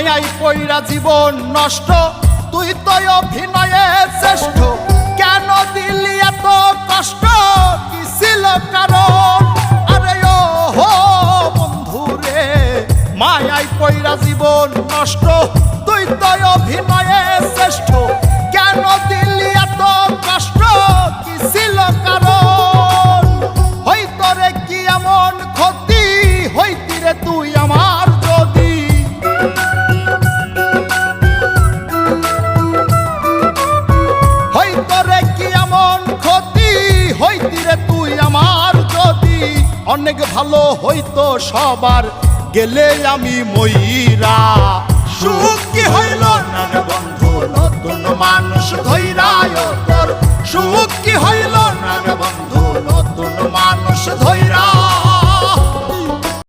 মায়াই পইরা জীবন নষ্ট, তুই তো অভিনয়ে শ্রেষ্ঠ। কেন দিলি এত কষ্ট, কি ছিল কারণ? আরে ও হো বন্ধু রে, মায়াই পইরা জীবন নষ্ট, তুই তো অভিনয়ে শ্রেষ্ঠ। কেন দিলি এত কষ্ট, কি ছিল কারণ? হইতো রে কি এমন ক্ষতি, হইতি রে তুই আমার যদি। হইতো রে কি এমন ক্ষতি, হইতি রে তুই আমার যদি। অনেক ভালো হইতো সবার, গেলে আমি ময়রা। সুখ কি হইল না রে বন্ধু, নতুন মানুষ ধৈরায় তোর। সুখ কি হইল না রে বন্ধু, নতুন মানুষ ধৈরা।